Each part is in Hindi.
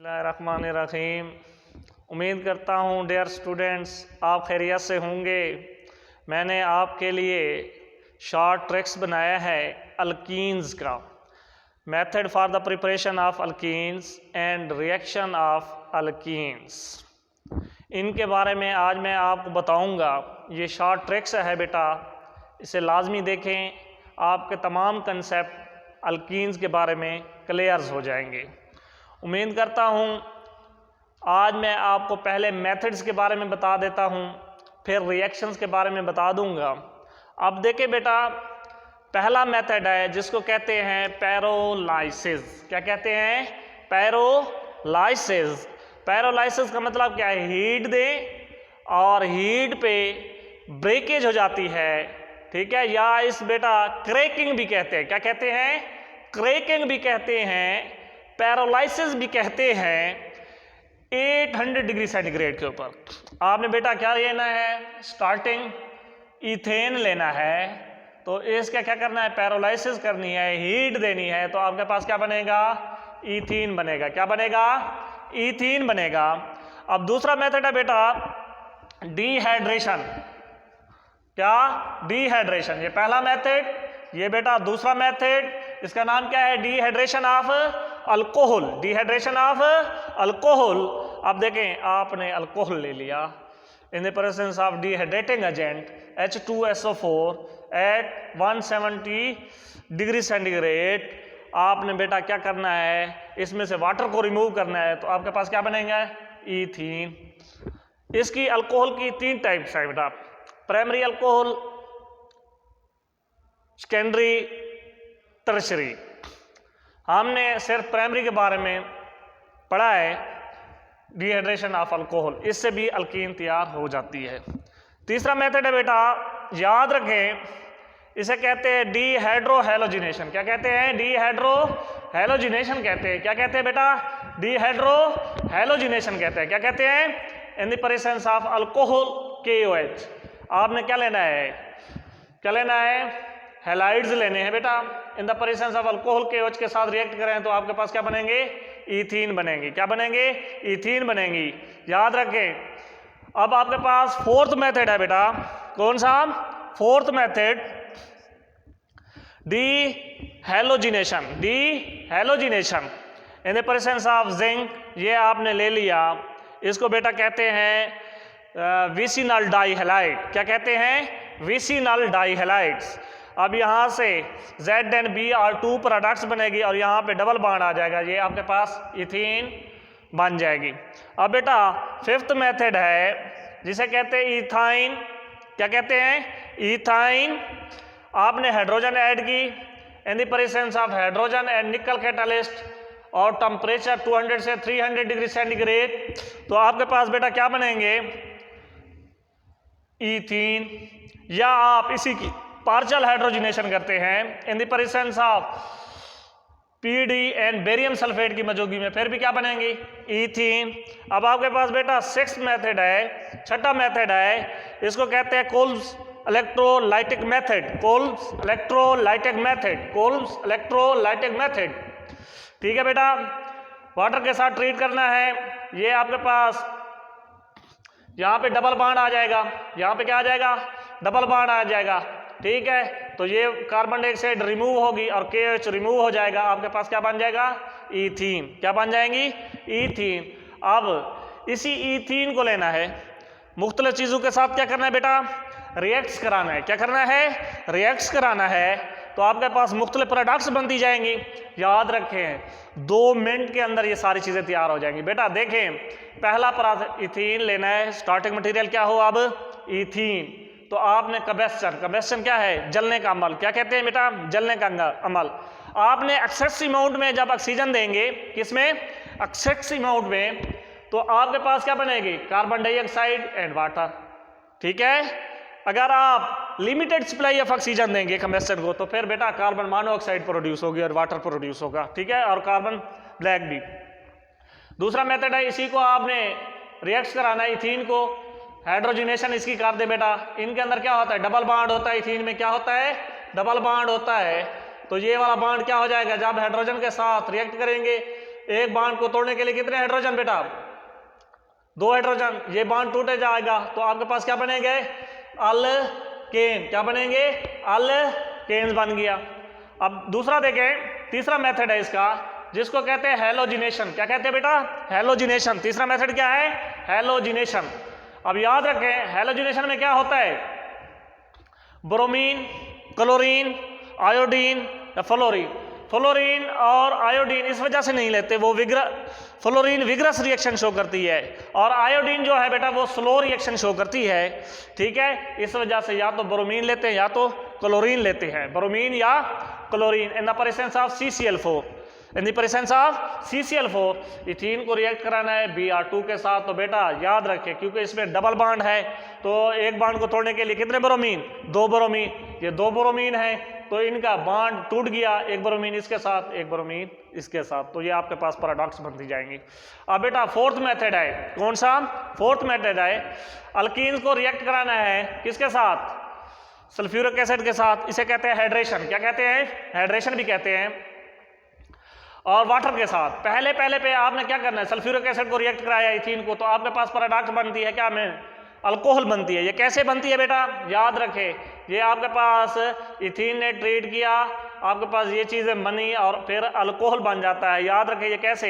बिस्मिल्लाहिर्रहमानिर्रहीम। उम्मीद करता हूँ डियर स्टूडेंट्स आप खैरियत से होंगे। मैंने आपके लिए शॉर्ट ट्रिक्स बनाया है अल्कीन्स का, method for the preparation of alkenes and reaction of alkenes. इनके बारे में आज मैं आपको बताऊंगा। ये शॉर्ट ट्रिक्स है बेटा, इसे लाजमी देखें, आपके तमाम कंसेप्ट अल्कीन्स के बारे में क्लियर्स हो जाएंगे। उम्मीद करता हूँ आज मैं आपको पहले मेथड्स के बारे में बता देता हूँ, फिर रिएक्शंस के बारे में बता दूंगा। अब देखिए बेटा, पहला मेथड है जिसको कहते हैं पैरोलाइसिस। क्या कहते हैं? पैरोलाइसिस। पैरोलाइसिस का मतलब क्या है? हीट दें और हीट पे ब्रेकेज हो जाती है, ठीक है, या इस बेटा क्रैकिंग भी कहते हैं। क्या कहते हैं? क्रैकिंग भी कहते हैं, पैरोलाइसिस भी कहते हैं। 800 डिग्री सेंटीग्रेड के ऊपर आपने बेटा क्या लेना है? स्टार्टिंग इथेन लेना है। तो इसका क्या करना है? पैरोलाइसिस करनी है, हीट देनी है, तो आपके पास क्या बनेगा? इथीन बनेगा। क्या बनेगा? इथीन बनेगा। अब दूसरा मेथड है बेटा डिहाइड्रेशन। क्या? डिहाइड्रेशन। ये पहला मेथड, ये बेटा दूसरा मेथड, इसका नाम क्या है? Dehydration of alcohol. Dehydration of alcohol. अब देखें, आपने अल्कोहल ले लिया in the presence of dehydrating agent H2SO4 at 170 degree centigrade. आपने बेटा क्या करना है? इसमें से वाटर को रिमूव करना है, तो आपके पास क्या बनेगा? इथीन। इसकी अल्कोहल की 3 टाइप्स है बेटा, प्राइमरी अल्कोहल, सेकेंडरी, टर्शरी। हमने सिर्फ प्राइमरी के बारे में पढ़ा है, डिहाइड्रेशन ऑफ अल्कोहल, इससे भी अल्कीन तैयार हो जाती है। तीसरा मेथड है बेटा, याद रखें, इसे कहते हैं डीहाइड्रोहैलोजिनेशन। क्या कहते हैं? डीहाइड्रोहैलोजिनेशन कहते हैं। क्या कहते हैं बेटा? डीहाइड्रोहैलोजिनेशन कहते हैं। क्या कहते हैं? इन the presence of alcohol KOH। आपने क्या लेना है? क्या लेना है? हैलाइड्स लेने हैं बेटा। इन the presence of alcohol KOH के साथ रिएक्ट करें तो आपके पास क्या बनेंगे? इथीन बनेंगे। क्या बनेंगे? इथीन बनेंगी। याद रखें। अब आपके पास फोर्थ मेथड है बेटा, कौन सा? Fourth method dehalogenation. Dehalogenation in the presence of zinc. ये आपने ले लिया, इसको बेटा कहते हैं विसिनल डाइहैलाइड। क्या कहते हैं? विसिनल डाइहैलाइड्स। अब यहाँ से ZnBr2 प्रोडक्ट्स बनेगी और यहाँ पे डबल बॉन्ड आ जाएगा, ये आपके पास इथीन बन जाएगी। अब बेटा फिफ्थ मेथड है जिसे कहते हैं इथाइन। क्या कहते हैं? इथाइन। आपने हाइड्रोजन ऐड की इन the presence of hydrogen and निकल कैटालिस्ट और टेम्परेचर 200 से 300 डिग्री सेंटीग्रेड, तो आपके पास बेटा क्या बनेंगे? इथीन। या आप इसी की पार्शियल हाइड्रोजनेशन करते हैं इन the presence of PD and barium sulphate की मौजूदगी में, फिर भी क्या बनेंगी? इथीन। अब आपके पास बेटा सिक्स्थ मेथड है, छठा मेथड है, इसको कहते हैं Kolbe's electrolytic method. Kolbe's electrolytic method. Kolbe's electrolytic method, ठीक है बेटा। वाटर के साथ ट्रीट करना है। ये आपके पास यहाँ पे डबल बॉन्ड आ जाएगा, यहाँ पे क्या आ जाएगा? डबल बॉन्ड आ जाएगा, ठीक है। तो ये कार्बन डाइऑक्साइड रिमूव होगी और KOH रिमूव हो जाएगा, आपके पास क्या बन जाएगा? इथीन। क्या बन जाएंगी? इथीन। अब इसी इथीन को लेना है, मुख्तलिफ चीज़ों के साथ क्या करना है बेटा? रिएक्ट्स कराना है। क्या करना है? रिएक्ट्स कराना है, तो आपके पास मुख्तलिफ प्रोडक्ट्स बनती जाएंगी। याद रखें 2 मिनट के अंदर ये सारी चीज़ें तैयार हो जाएंगी बेटा। देखें, पहला प्रोसेस इथीन लेना है, स्टार्टिंग मटेरियल क्या हो? अब इथीन। तो आपने कंबस्शन क्या है? जलने का अमल। क्या कहते हैं बेटा? जलने का अमल। आपने एक्सेसिव अमाउंट में जब ऑक्सीजन देंगे, किसमें? एक्सेसिव अमाउंट में, तो आपके पास क्या बनेगी? कार्बन डाइऑक्साइड एंड वाटर, ठीक है। अगर आप लिमिटेड सप्लाई ऑफ ऑक्सीजन देंगे कंबस्शन को, तो फिर बेटा कार्बन मोनोऑक्साइड प्रोड्यूस होगी और वाटर प्रोड्यूस होगा, ठीक है, और कार्बन ब्लैक भी। दूसरा मेथड है, इसी को आपने रिएक्ट कराना है इथीन को, हाइड्रोजनेशन इसकी कर दे बेटा। इनके अंदर क्या होता है? डबल बॉन्ड होता है। इथीन में क्या होता है? डबल बॉन्ड होता है। तो ये वाला बॉन्ड क्या हो जाएगा? जब हाइड्रोजन के साथ रिएक्ट करेंगे एक बॉन्ड को तोड़ने के लिए कितने हाइड्रोजन बेटा? 2 हाइड्रोजन। ये बॉन्ड टूटे जाएगा तो आपके पास क्या बनेंगे? अल्केन। क्या बनेंगे? अल्केन्स बन गया। अब दूसरा देखें, तीसरा मेथड है इसका जिसको कहते हैं हैलोजिनेशन। क्या कहते हैं बेटा? हैलोजिनेशन। तीसरा मेथड क्या है? हैलोजिनेशन। अब याद रखें हैलोजिनेशन में क्या होता है? ब्रोमीन, क्लोरीन, आयोडीन या फ्लोरीन। फ्लोरीन और आयोडीन इस वजह से नहीं लेते, वो फ्लोरीन विग्रस रिएक्शन शो करती है और आयोडीन जो है बेटा वो स्लो रिएक्शन शो करती है। ठीक है, इस वजह से या तो ब्रोमीन लेते हैं या तो क्लोरीन लेते हैं, ब्रोमीन या chlorine in the presence of CCl4। In the presence of CCl4 ethene को रिएक्ट कराना है Br2 के साथ। तो बेटा याद रखें क्योंकि इसमें डबल बॉन्ड है तो एक बॉन्ड को तोड़ने के लिए कितने ब्रोमीन? 2 ब्रोमीन। ये 2 ब्रोमीन है तो इनका बॉन्ड टूट गया, एक ब्रोमीन इसके साथ एक ब्रोमीन इसके साथ, तो ये आपके पास पैराडॉक्स बनती जाएंगी। अब बेटा फोर्थ मेथड है, कौन सा? फोर्थ मेथड है अल्कीन्स को रिएक्ट कराना है किसके साथ? सल्फ्यूरिक एसिड के साथ। इसे कहते हैं हाइड्रेशन। क्या कहते हैं? हाइड्रेशन भी कहते हैं। और वाटर के साथ। पहले पे आपने क्या करना है? सल्फ्यूरिक एसिड को रिएक्ट कराया इथीन को तो आपके पास पैराडॉक्स बनती है क्या? में अल्कोहल बनती है। ये कैसे बनती है बेटा? याद रखें, ये आपके पास इथीन ने ट्रीट किया, आपके पास ये चीज़ें बनी और फिर अल्कोहल बन जाता है। याद रखें ये कैसे?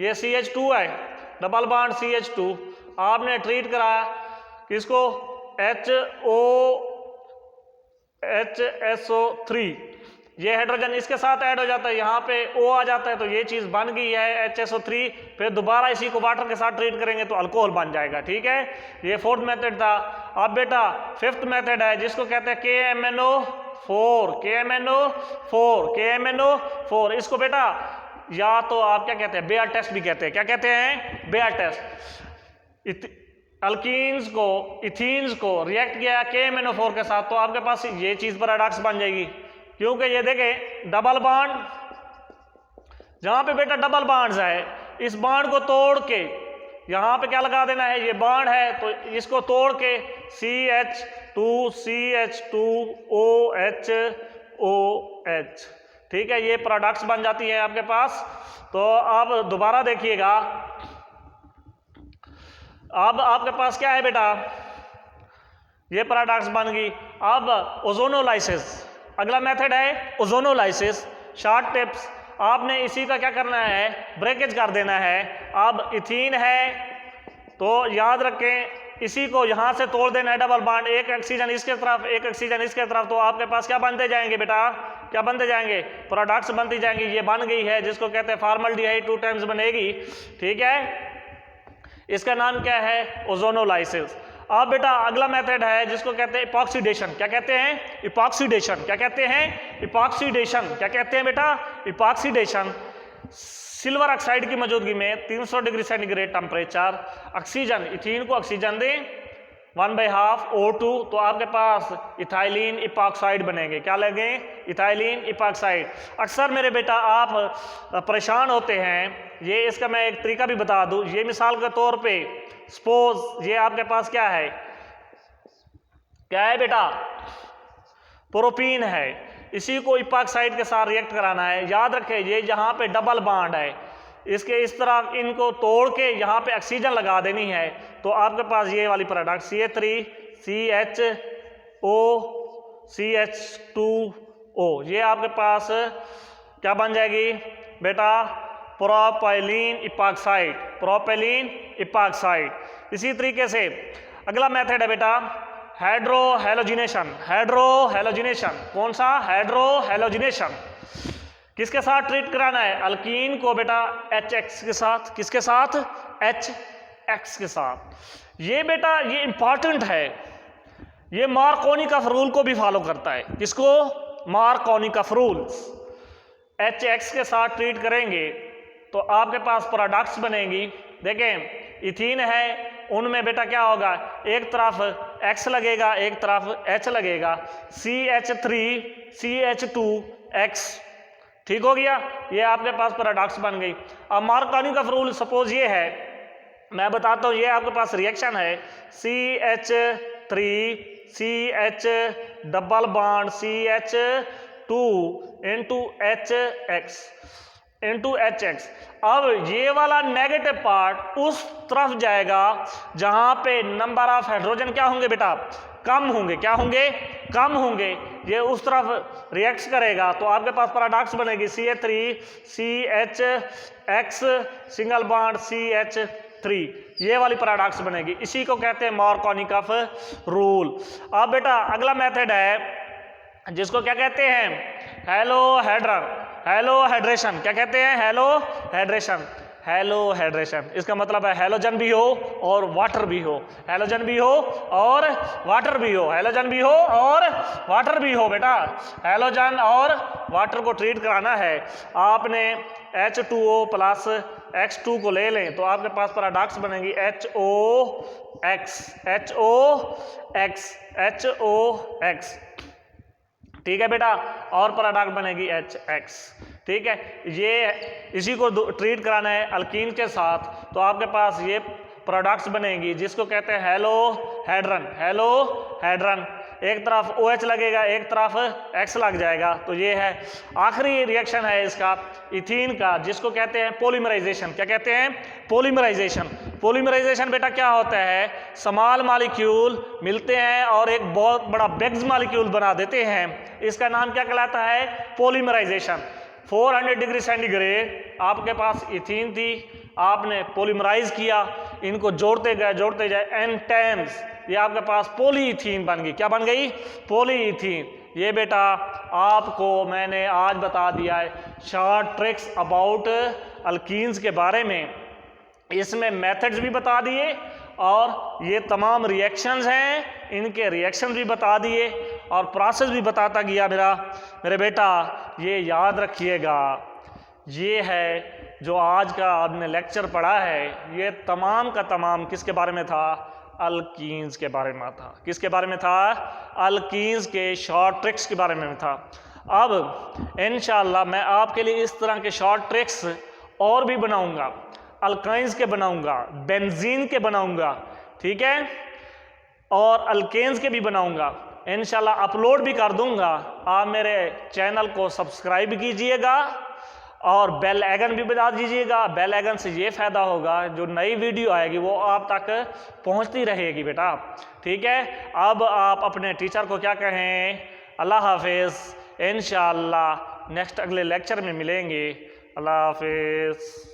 ये CH2 है, डबल बॉन्ड CH2, आपने ट्रीट कराया किसको? HSO3, ये हाइड्रोजन इसके साथ ऐड हो जाता है, यहाँ पे O आ जाता है तो ये चीज़ बन गई है HSO3। फिर दोबारा इसी को वाटर के साथ ट्रीट करेंगे तो अल्कोहल बन जाएगा। ठीक है, ये फोर्थ मेथड था। अब बेटा फिफ्थ मेथड है जिसको कहते हैं KMNO4। इसको बेटा या तो आप क्या कहते हैं? बेयर टेस्ट भी कहते हैं। क्या कहते हैं? Bear test. अल्कीन्स को इथीन्स को रिएक्ट किया KMNO4 के साथ तो आपके पास ये चीज़ पैराडॉक्स बन जाएगी क्योंकि ये देखें डबल बॉन्ड, जहां पे बेटा डबल बॉन्ड्स है इस बॉन्ड को तोड़ के यहां पे क्या लगा देना है? ये बॉन्ड है तो इसको तोड़ के CH2CH2OH। ठीक है, ये प्रोडक्ट्स बन जाती है आपके पास। तो अब दोबारा देखिएगा, अब आपके पास क्या है बेटा? ये प्रोडक्ट्स बन गई। अब ओजोनोलाइसिस, अगला मेथड है ओजोनोलाइसिस। शॉर्ट टिप्स, आपने इसी का क्या करना है? ब्रेकेज कर देना है। अब इथीन है तो याद रखें इसी को यहां से तोड़ देना है, डबल बॉन्ड, एक ऑक्सीजन इसके तरफ एक ऑक्सीजन इसके तरफ, तो आपके पास क्या बनते जाएंगे बेटा? क्या बनते जाएंगे? प्रोडक्ट्स बनती जाएंगी। ये बन गई है जिसको कहते हैं फॉर्मल्डिहाइड 2 टाइम्स बनेगी। ठीक है, इसका नाम क्या है? ओजोनोलाइसिस। अब बेटा अगला मेथड है जिसको कहते हैं इपॉक्सीडेशन। क्या कहते हैं? इपॉक्सीडेशन। क्या कहते हैं? इपॉक्सीडेशन। क्या कहते हैं बेटा? इपॉक्सीडेशन। सिल्वर ऑक्साइड की मौजूदगी में 300 degree centigrade temperature, oxygen, ethene को ऑक्सीजन दें 1/2 O2 तो आपके पास इथाइलिन इपॉक्साइड बनेंगे। क्या लगे? Ethylene epoxide. अक्सर मेरे बेटा आप परेशान होते हैं, ये इसका मैं एक तरीका भी बता दूं। ये मिसाल के तौर पे सपोज ये आपके पास क्या है? क्या है बेटा? प्रोपीन है, इसी को इपॉक्साइड के साथ रिएक्ट कराना है। याद रखें ये यहाँ पे डबल बॉन्ड है, इसके इस तरह इनको तोड़ के यहाँ पे ऑक्सीजन लगा देनी है तो आपके पास ये वाली प्रोडक्ट CH3CHO ये आपके पास क्या बन जाएगी बेटा? Propylene epoxide. Propylene epoxide. इसी तरीके से अगला मेथड है बेटा हाइड्रोहैलोजिनेशन। हाइड्रोहैलोजिनेशन। कौन सा? हाइड्रोहैलोजिनेशन। किसके साथ ट्रीट कराना है? अल्कीन को बेटा HX के साथ। किसके साथ? HX के साथ। ये बेटा ये इंपॉर्टेंट है, ये मार्कोनिकॉफ रूल को भी फॉलो करता है। किसको? Markovnikov rule. HX के साथ ट्रीट करेंगे तो आपके पास प्रोडक्ट्स बनेंगी। देखें इथीन है, उनमें बेटा क्या होगा? एक तरफ X लगेगा एक तरफ H लगेगा, CH3CH2X। ठीक हो गया, ये आपके पास प्रोडक्ट्स बन गई। अब मार्कोनिकॉफ रूल सपोज ये है, मैं बताता हूँ, ये आपके पास रिएक्शन है CH3CH double bond CH2 into HX। Into HX। अब ये वाला नेगेटिव पार्ट उस तरफ जाएगा जहां पे नंबर ऑफ हाइड्रोजन क्या होंगे बेटा, कम होंगे। क्या होंगे, कम होंगे। ये उस तरफ रिएक्ट करेगा तो आपके पास पैराडॉक्स बनेगी CH3CHX सिंगल बॉन्ड CH3, ये वाली पैराडॉक्स बनेगी। इसी को कहते हैं मार्कोनिकॉफ रूल। अब बेटा अगला मेथड है जिसको क्या कहते हैं, हेलोहेड्रन, हेलोहाइड्रेशन। क्या कहते हैं, हेलोहाइड्रेशन, हेलोहाइड्रेशन। इसका मतलब है हेलोजन भी हो और वाटर भी हो, हेलोजन भी हो और वाटर भी हो, हेलोजन भी हो और वाटर भी हो। बेटा हेलोजन और वाटर को ट्रीट कराना है, आपने H2O प्लस X2 को ले लें तो आपके पास पैराडॉक्स बनेगी HOX, HOX। ठीक है बेटा, और पैराडॉक्स बनेगी HX। ठीक है, ये इसी को ट्रीट कराना है अल्कीन के साथ तो आपके पास ये प्रोडक्ट्स बनेगी जिसको कहते हैं हेलोहेड्रन, हेलोहेड्रन। एक तरफ OH लगेगा, एक तरफ X लग जाएगा। तो ये है आखिरी रिएक्शन है इसका इथीन का, जिसको कहते हैं पॉलीमराइजेशन। क्या कहते हैं, पॉलीमराइजेशन। पॉलीमराइजेशन बेटा क्या होता है, स्मॉल मॉलिक्यूल मिलते हैं और एक बहुत बड़ा बिग मॉलिक्यूल बना देते हैं। इसका नाम क्या कहलाता है, पॉलीमराइजेशन। 400 डिग्री सेंटीग्रेड आपके पास इथीन थी, आपने पॉलीमराइज किया, इनको जोड़ते गए n टाइम्स, ये आपके पास पॉलीइथीन बन गई। क्या बन गई, पॉलीइथीन। ये बेटा आपको मैंने आज बता दिया है शॉर्ट ट्रिक्स अबाउट अल्कीन्स के बारे में। इसमें मेथड्स भी बता दिए और ये तमाम रिएक्शंस हैं, इनके रिएक्शन भी बता दिए और प्रोसेस भी बताता गया। मेरे बेटा ये याद रखिएगा, ये है जो आज का आपने लेक्चर पढ़ा है, ये तमाम का तमाम किसके बारे में था, अल्कीन्स के बारे में था। किसके बारे में था, अल्कीन्स के शॉर्ट ट्रिक्स के बारे में था। अब इंशाअल्लाह मैं आपके लिए इस तरह के शॉर्ट ट्रिक्स और भी बनाऊंगा, अल्काइंस के बनाऊंगा, बेंजीन के बनाऊंगा, ठीक है, और अल्केन्स के भी बनाऊंगा। इंशाल्लाह अपलोड भी कर दूंगा। आप मेरे चैनल को सब्सक्राइब कीजिएगा और बेल आइकन भी बजा दीजिएगा। बेल आइकन से ये फ़ायदा होगा जो नई वीडियो आएगी वो आप तक पहुंचती रहेगी बेटा। ठीक है, अब आप अपने टीचर को क्या कहें, अल्लाह हाफिज़। इंशाअल्लाह नेक्स्ट अगले लेक्चर में मिलेंगे। अल्लाह हाफिज़।